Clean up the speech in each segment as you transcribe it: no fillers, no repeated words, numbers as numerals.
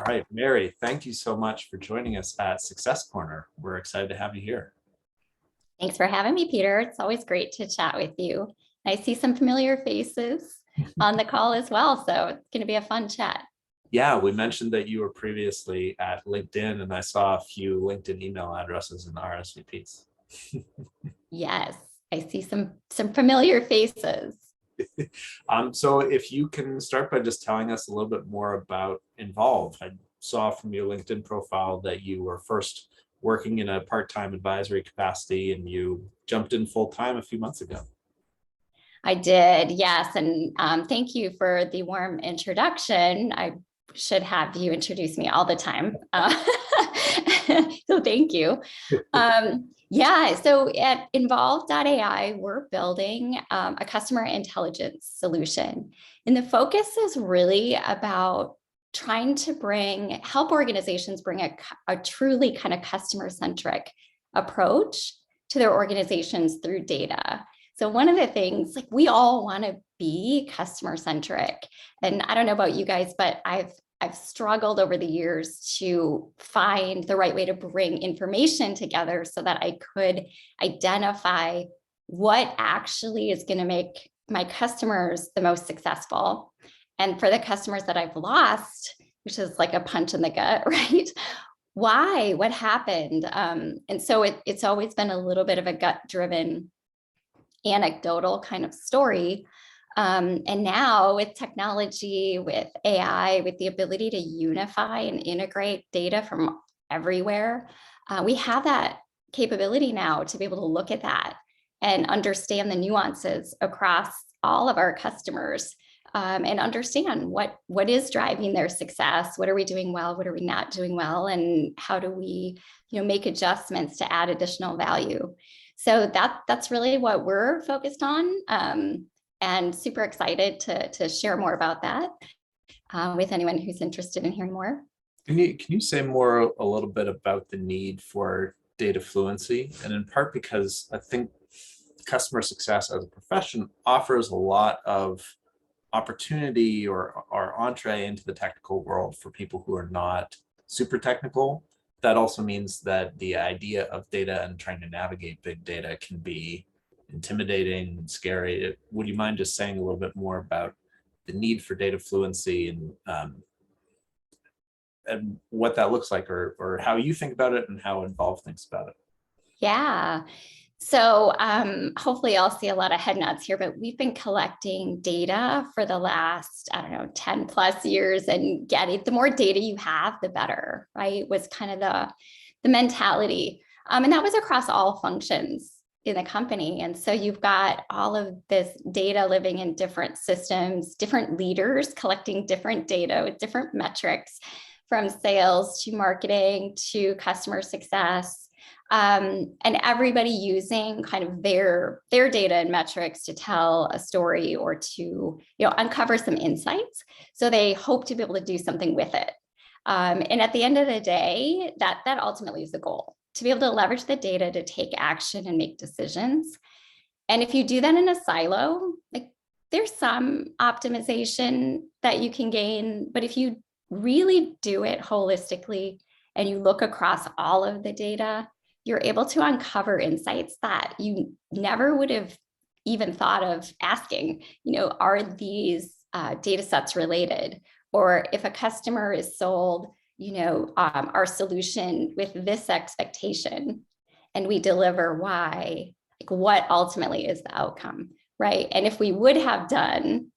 All right, Mary, thank you so much for joining us at Success Corner. We're excited to have you here. Thanks for having me, Peter. It's always great to chat with you. I see some familiar faces on the call as well, so it's going to be a fun chat. Yeah, we mentioned that you were previously at LinkedIn, and I saw a few LinkedIn email addresses and RSVPs. Yes, I see some familiar faces. So if you can start by just telling us a little bit more about Involve. I saw from your LinkedIn profile that you were first working in a part-time advisory capacity and you jumped in full-time a few months ago. I did, yes. And thank you for the warm introduction. I should have you introduce me all the time. So thank you. Yeah, so at Involve.ai, we're building a customer intelligence solution. And the focus is really about trying to help organizations bring a truly kind of customer-centric approach to their organizations through data. So one of the things, like, we all want to be customer-centric. And I don't know about you guys, but I've struggled over the years to find the right way to bring information together so that I could identify what actually is going to make my customers the most successful. And for the customers that I've lost, which is like a punch in the gut, right? Why? What happened? And so it's always been a little bit of a gut-driven, anecdotal kind of story. And now with technology, with AI, with the ability to unify and integrate data from everywhere, we have that capability now to be able to look at that and understand the nuances across all of our customers, and understand what is driving their success, what are we doing well, what are we not doing well, and how do we make adjustments to add additional value. So that's really what we're focused on. And super excited to share more about that with anyone who's interested in hearing more. Can you say more a little bit about the need for data fluency? And in part because I think customer success as a profession offers a lot of opportunity or entree into the technical world for people who are not super technical. That also means that the idea of data and trying to navigate big data can be intimidating and scary. Would you mind just saying a little bit more about the need for data fluency and what that looks like, or how you think about it and how Involve thinks about it? Yeah. So hopefully I'll see a lot of head nods here, but we've been collecting data for the last, 10 plus years, and the more data you have, the better, right? Was kind of the mentality. And that was across all functions in the company. And so you've got all of this data living in different systems, different leaders collecting different data with different metrics, from sales to marketing to customer success, and everybody using kind of their data and metrics to tell a story or to uncover some insights. So they hope to be able to do something with it. And at the end of the day, that ultimately is the goal, to be able to leverage the data to take action and make decisions. And if you do that in a silo, like, there's some optimization that you can gain, but if you really do it holistically and you look across all of the data, you're able to uncover insights that you never would have even thought of asking. Are these data sets related? Or if a customer is sold our solution with this expectation and we deliver Y, like, what ultimately is the outcome, right? And if we would have done,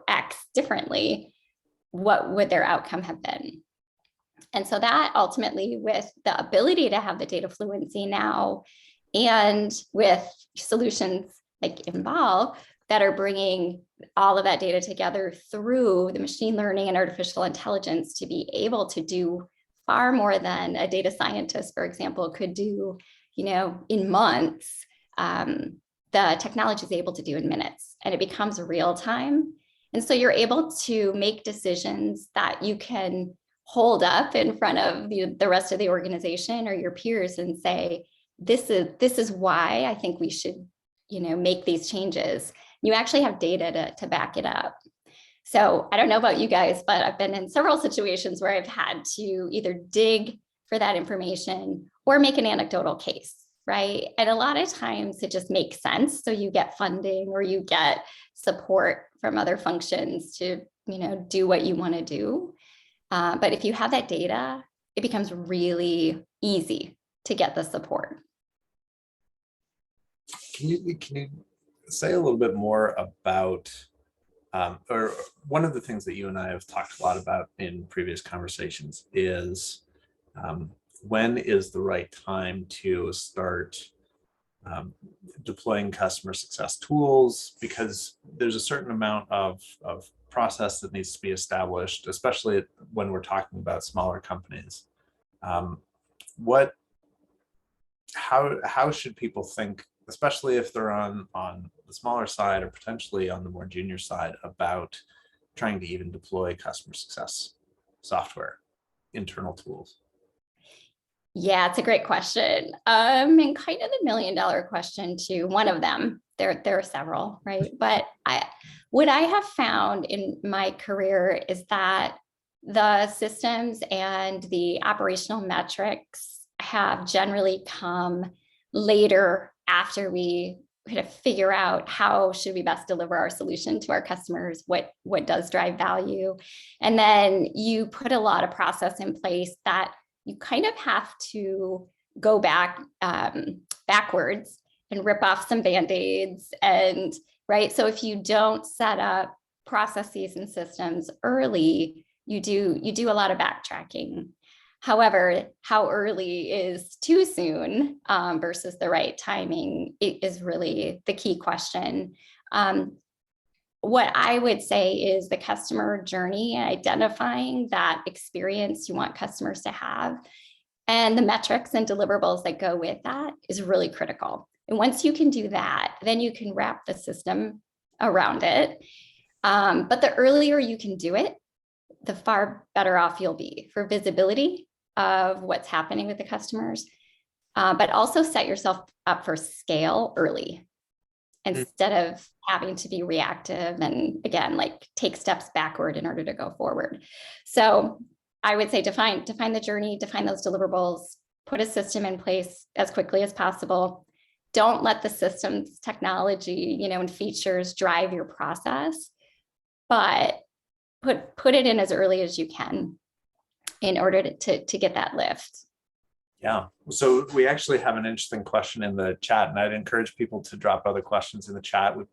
X differently, what would their outcome have been? And so that ultimately, with the ability to have the data fluency now, and with solutions like Involve that are bringing all of that data together through the machine learning and artificial intelligence to be able to do far more than a data scientist, for example, could do, in months, the technology is able to do in minutes, and it becomes real time. And so you're able to make decisions that you can hold up in front of the rest of the organization or your peers and say, this is why I think we should, make these changes. You actually have data to back it up. So I don't know about you guys, but I've been in several situations where I've had to either dig for that information or make an anecdotal case, right? And a lot of times it just makes sense. So you get funding or you get support from other functions to, do what you want to do. But if you have that data, it becomes really easy to get the support. Can you say a little bit more about, or one of the things that you and I have talked a lot about in previous conversations is when is the right time to start deploying customer success tools, because there's a certain amount of process that needs to be established, especially when we're talking about smaller companies. How should people think, especially if they're on the smaller side or potentially on the more junior side, about trying to even deploy customer success software, internal tools? Yeah, it's a great question. And kind of the $1,000,000 question too. One of them, there are several, right? But what I have found in my career is that the systems and the operational metrics have generally come later after we kind of figure out how should we best deliver our solution to our customers, what does drive value. And then you put a lot of process in place that you kind of have to go backwards and rip off some Band-Aids, and right. So if you don't set up processes and systems early, you do a lot of backtracking. However, how early is too soon versus the right timing is really the key question. What I would say is the customer journey and identifying that experience you want customers to have and the metrics and deliverables that go with that is really critical. And once you can do that, then you can wrap the system around it. But the earlier you can do it, the far better off you'll be for visibility of what's happening with the customers, but also set yourself up for scale early instead of having to be reactive and again, like take steps backward in order to go forward. So I would say define the journey, define those deliverables, put a system in place as quickly as possible. Don't let the system's technology, and features drive your process, but put it in as early as you can in order to get that lift. Yeah, so we actually have an interesting question in the chat, and I'd encourage people to drop other questions in the chat. We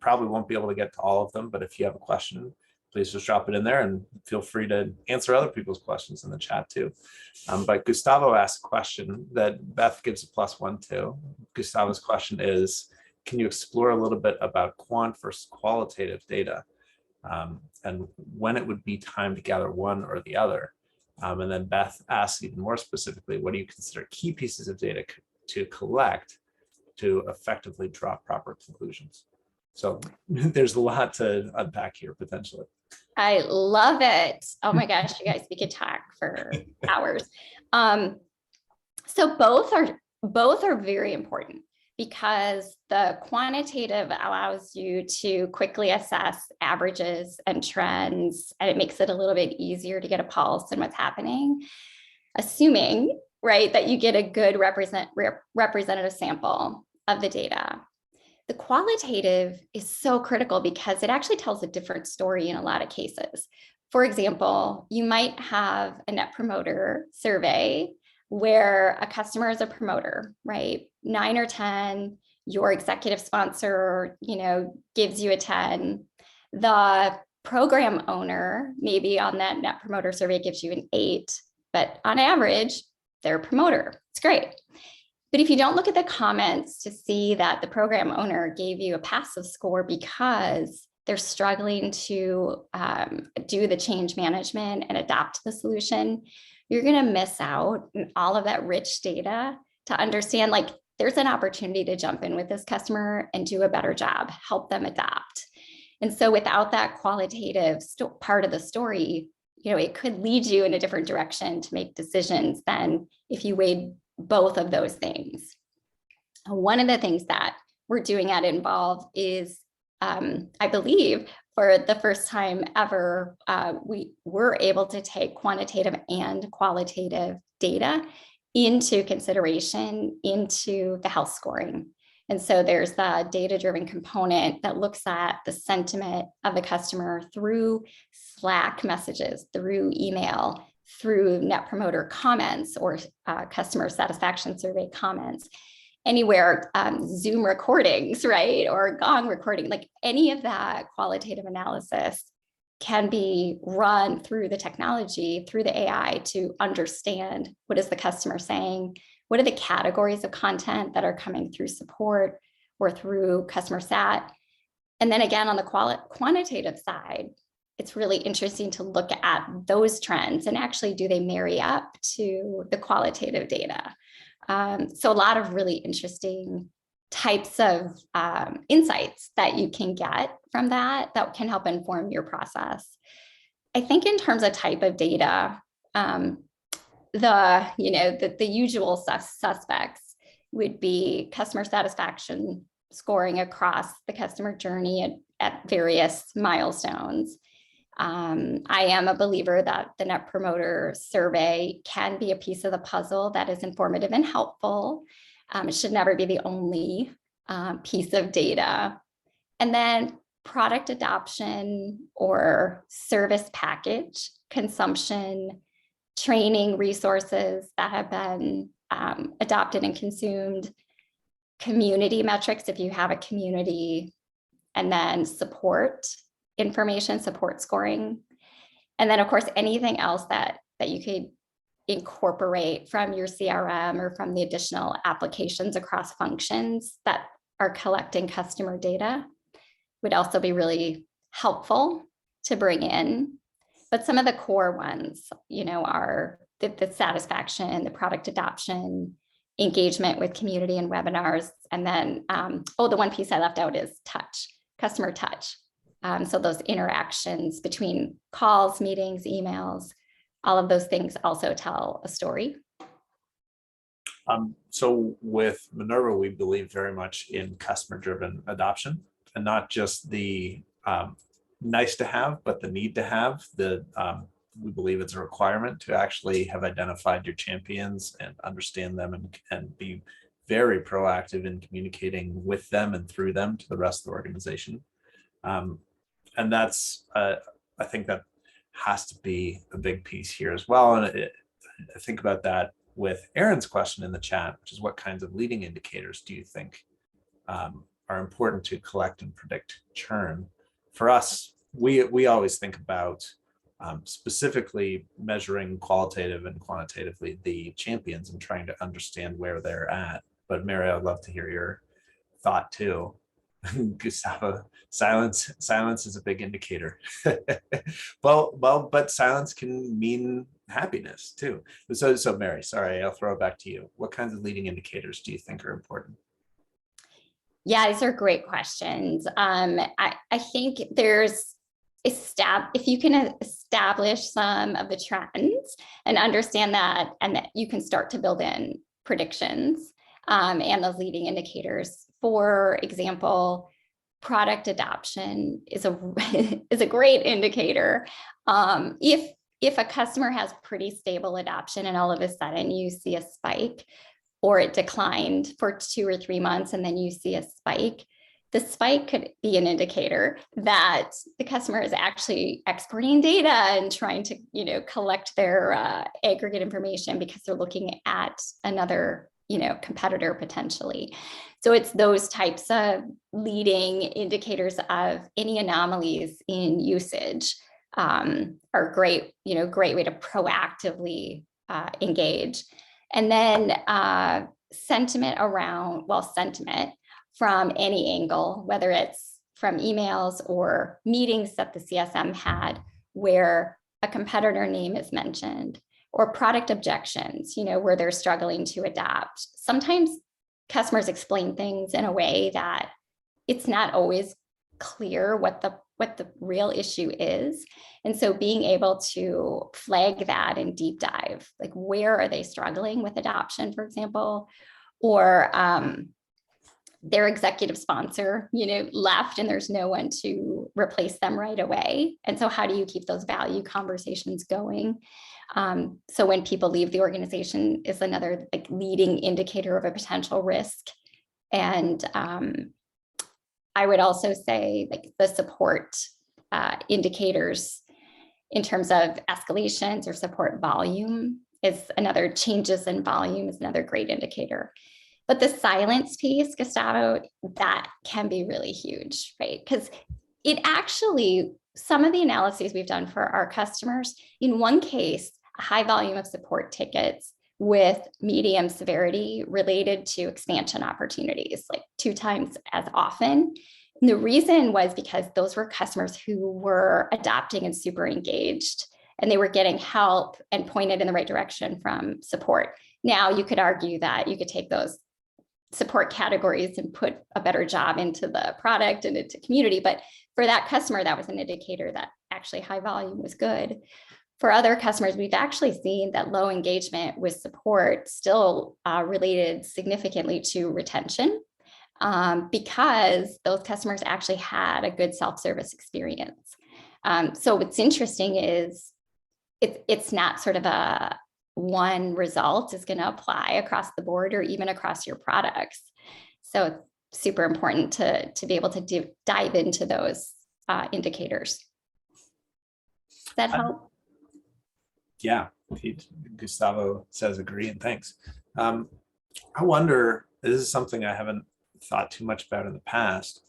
probably won't be able to get to all of them, but if you have a question, please just drop it in there and feel free to answer other people's questions in the chat too. But Gustavo asked a question that Beth gives a +1 to. Gustavo's question is, can you explore a little bit about quant versus qualitative data and when it would be time to gather one or the other? And then Beth asks even more specifically, what do you consider key pieces of data to collect to effectively draw proper conclusions? So there's a lot to unpack here potentially. I love it. Oh my gosh, you guys, we could talk for hours. So both are very important because the quantitative allows you to quickly assess averages and trends, and it makes it a little bit easier to get a pulse on what's happening, assuming, right, that you get a good representative sample of the data. The qualitative is so critical because it actually tells a different story in a lot of cases. For example, you might have a net promoter survey where a customer is a promoter, right? 9 or 10, your executive sponsor, gives you a 10. The program owner, maybe on that net promoter survey, gives you an 8, but on average, they're a promoter. It's great. But if you don't look at the comments to see that the program owner gave you a passive score because they're struggling to do the change management and adapt the solution, you're going to miss out on all of that rich data to understand, like, there's an opportunity to jump in with this customer and do a better job, help them adapt. And so without that qualitative part of the story, it could lead you in a different direction to make decisions than if you weighed both of those things. One of the things that we're doing at Involve is, I believe, for the first time ever, we were able to take quantitative and qualitative data into consideration into the health scoring. And so there's the data-driven component that looks at the sentiment of the customer through Slack messages, through email, through Net Promoter comments or customer satisfaction survey comments, anywhere, Zoom recordings, right? Or Gong recording, like any of that qualitative analysis can be run through the technology, through the AI to understand what is the customer saying, what are the categories of content that are coming through support or through customer sat. And then again, on the quantitative side, it's really interesting to look at those trends and actually do they marry up to the qualitative data. So a lot of really interesting types of insights that you can get from that can help inform your process. I think in terms of type of data, the usual suspects would be customer satisfaction scoring across the customer journey at various milestones. I am a believer that the Net Promoter Survey can be a piece of the puzzle that is informative and helpful. It should never be the only piece of data. And then product adoption or service package consumption, training resources that have been adopted and consumed, community metrics if you have a community, and then support information, support scoring. And then of course, anything else that you could incorporate from your CRM or from the additional applications across functions that are collecting customer data would also be really helpful to bring in. But some of the core ones, are the satisfaction, the product adoption, engagement with community and webinars. And then, the one piece I left out is touch, customer touch. So those interactions between calls, meetings, emails, all of those things also tell a story. So with Minerva, we believe very much in customer-driven adoption, and not just the nice to have, but the need to have. We believe it's a requirement to actually have identified your champions and understand them and be very proactive in communicating with them and through them to the rest of the organization. And that's, I think that has to be a big piece here as well. And I think about that with Aaron's question in the chat, which is what kinds of leading indicators do you think are important to collect and predict churn? For us, we always think about specifically measuring qualitative and quantitatively the champions and trying to understand where they're at. But Mary, I'd love to hear your thought too. Gustavo, silence is a big indicator. But silence can mean happiness too. So Mary, sorry, I'll throw it back to you. What kinds of leading indicators do you think are important? Yeah, these are great questions. I think if you can establish some of the trends and understand that, and that you can start to build in predictions and those leading indicators. For example, product adoption is a great indicator. If a customer has pretty stable adoption and all of a sudden you see a spike, or it declined for 2 or 3 months and then you see a spike, the spike could be an indicator that the customer is actually exporting data and trying to, collect their aggregate information because they're looking at another, competitor potentially. So it's those types of leading indicators of any anomalies in usage are great, great way to proactively engage. And then sentiment from any angle, whether it's from emails or meetings that the CSM had where a competitor name is mentioned, or product objections, where they're struggling to adapt. Sometimes customers explain things in a way that it's not always clear what the real issue is. And so being able to flag that and deep dive, like where are they struggling with adoption, for example, or their executive sponsor, left and there's no one to replace them right away. And so how do you keep those value conversations going? So when people leave the organization is another like leading indicator of a potential risk. And I would also say like the support indicators in terms of escalations or support volume is another, changes in volume is another great indicator. But the silence piece, Gustavo, that can be really huge, right? Because it actually, some of the analyses we've done for our customers, in one case, a high volume of support tickets with medium severity related to expansion opportunities, like 2 times as often. And the reason was because those were customers who were adopting and super engaged, and they were getting help and pointed in the right direction from support. Now, you could argue that you could take those support categories and put a better job into the product and into community. But for that customer, that was an indicator that actually high volume was good. For other customers, we've actually seen that low engagement with support still related significantly to retention because those customers actually had a good self-service experience. So what's interesting is it's not sort of a one result is going to apply across the board or even across your products. So it's super important to be able to dive into those indicators. Does that help? Yeah, Gustavo says agree and thanks. I wonder, this is something I haven't thought too much about in the past,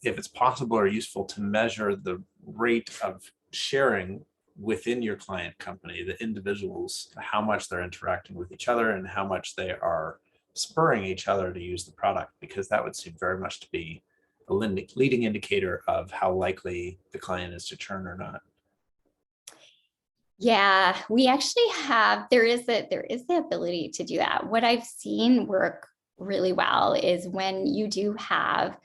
if it's possible or useful to measure the rate of sharing within your client company, the individuals, how much they're interacting with each other and how much they are spurring each other to use the product, because that would seem very much to be a leading indicator of how likely the client is to churn or not. Yeah, we actually have, there is the ability to do that. What I've seen work really well is when you do have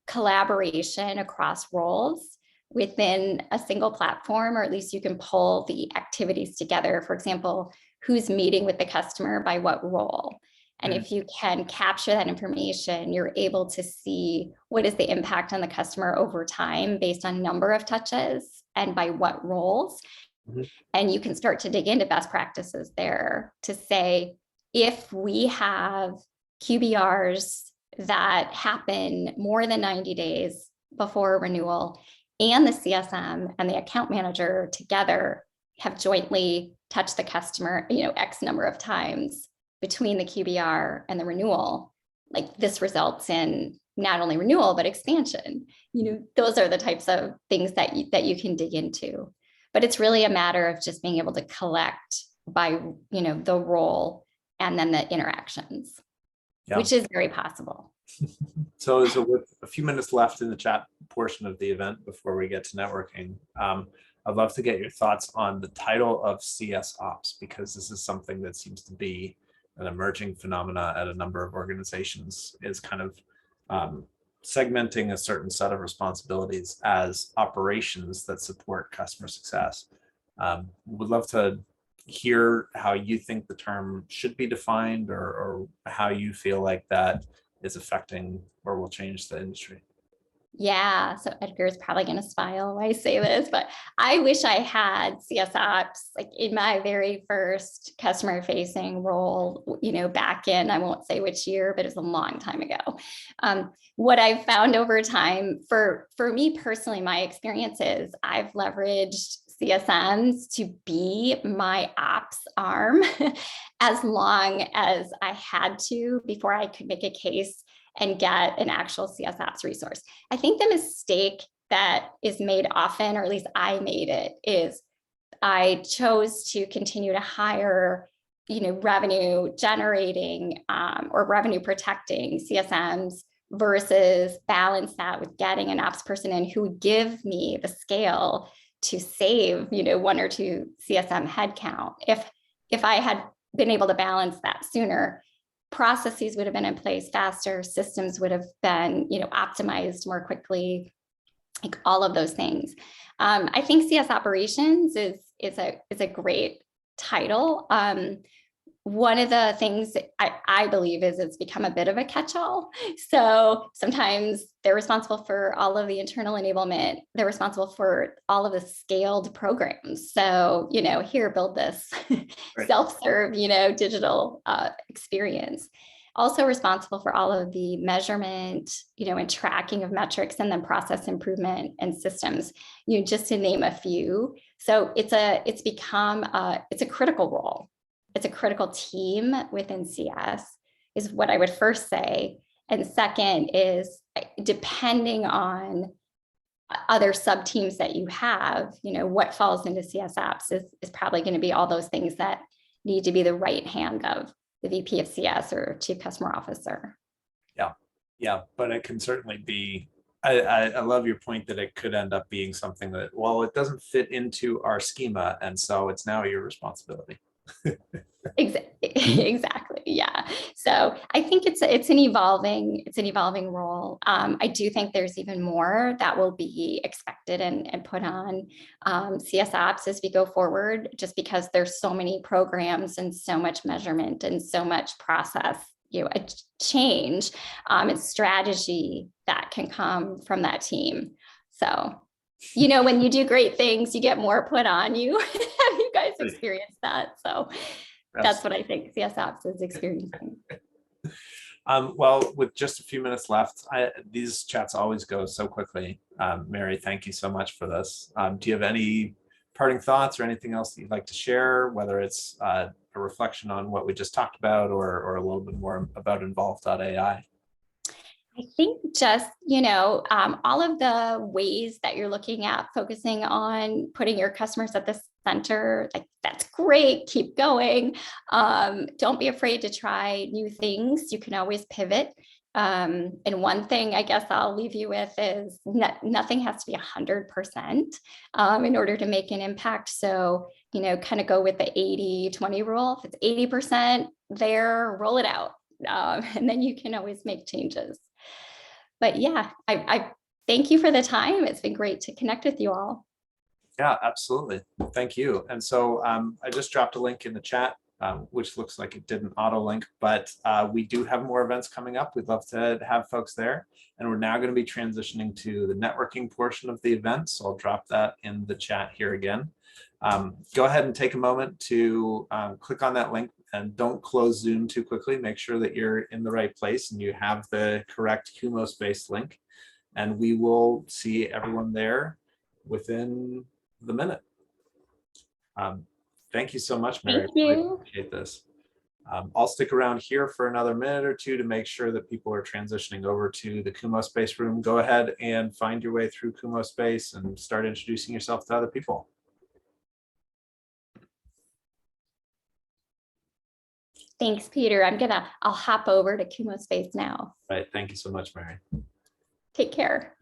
collaboration across roles within a single platform, or at least you can pull the activities together. For example, who's meeting with the customer by what role? And if you can capture that information, you're able to see what is the impact on the customer over time based on number of touches and by what roles. And you can start to dig into best practices there to say, if we have QBRs that happen more than 90 days before a renewal, and the CSM and the account manager together have jointly touched the customer, X number of times between the QBR and the renewal, like this results in not only renewal, but expansion. Those are the types of things that you can dig into. But it's really a matter of just being able to collect by, the role and then the interactions, which is very possible. So with a few minutes left in the chat portion of the event before we get to networking, I'd love to get your thoughts on the title of CS Ops, because this is something that seems to be an emerging phenomena at a number of organizations, is kind of segmenting a certain set of responsibilities as operations that support customer success. Would love to hear how you think the term should be defined, or how you feel like that is affecting or will change the industry. Yeah, so Edgar is probably going to smile when I say this, but I wish I had CS Ops like in my very first customer facing role, back in, I won't say which year, but it was a long time ago. What I've found over time, for me personally, my experience is I've leveraged CSMs to be my ops arm as long as I had to before I could make a case and get an actual CS Ops resource. I think the mistake that is made often, or at least I made it, is I chose to continue to hire, revenue generating or revenue protecting CSMs versus balance that with getting an ops person in who would give me the scale to save, 1 or 2 CSM headcount. If I had been able to balance that sooner, processes would have been in place faster, systems would have been, optimized more quickly, like all of those things. I think CS operations is a great title. one of the things that I believe is it's become a bit of a catch-all. So sometimes they're responsible for all of the internal enablement. They're responsible for all of the scaled programs. So, here, build this Right. self-serve, digital experience. Also responsible for all of the measurement, and tracking of metrics, and then process improvement and systems, just to name a few. So it's become it's a critical role. It's a critical team within CS, is what I would first say. And second is, depending on other sub teams that you have, what falls into CS apps is probably going to be all those things that need to be the right hand of the VP of CS or Chief Customer Officer. Yeah, but it can certainly be, I love your point that it could end up being something that, well, it doesn't fit into our schema, and so it's now your responsibility. Exactly. Yeah. So I think it's an evolving role. I do think there's even more that will be expected and put on CS apps as we go forward, just because there's so many programs and so much measurement and so much process, a change and strategy that can come from that team. So, when you do great things, you get more put on you. Have you guys experienced that? So that's what I think CS apps is experiencing. Well, with just a few minutes left, these chats always go so quickly. Mary, thank you so much for this. Do you have any parting thoughts or anything else that you'd like to share, whether it's a reflection on what we just talked about or a little bit more about Involve.ai? I think just, all of the ways that you're looking at focusing on putting your customers at the center, like, that's great. Keep going. Don't be afraid to try new things. You can always pivot. And one thing I guess I'll leave you with is nothing has to be 100% in order to make an impact. So, kind of go with the 80-20 rule. If it's 80% there, roll it out. And then you can always make changes. But yeah, I thank you for the time. It's been great to connect with you all. Yeah, absolutely. Thank you. And so I just dropped a link in the chat, which looks like it didn't auto link, but we do have more events coming up. We'd love to have folks there. And we're now going to be transitioning to the networking portion of the event. So I'll drop that in the chat here again. Go ahead and take a moment to click on that link, and don't close Zoom too quickly. Make sure that you're in the right place and you have the correct Kumos-based link. And we will see everyone there within the minute. Thank you so much, Mary. Thank you. I appreciate this. I'll stick around here for another minute or two to make sure that people are transitioning over to the Kumo Space room. Go ahead and find your way through Kumo Space and start introducing yourself to other people. Thanks, Peter. I'll hop over to Kumo Space now. Right. Thank you so much, Mary. Take care.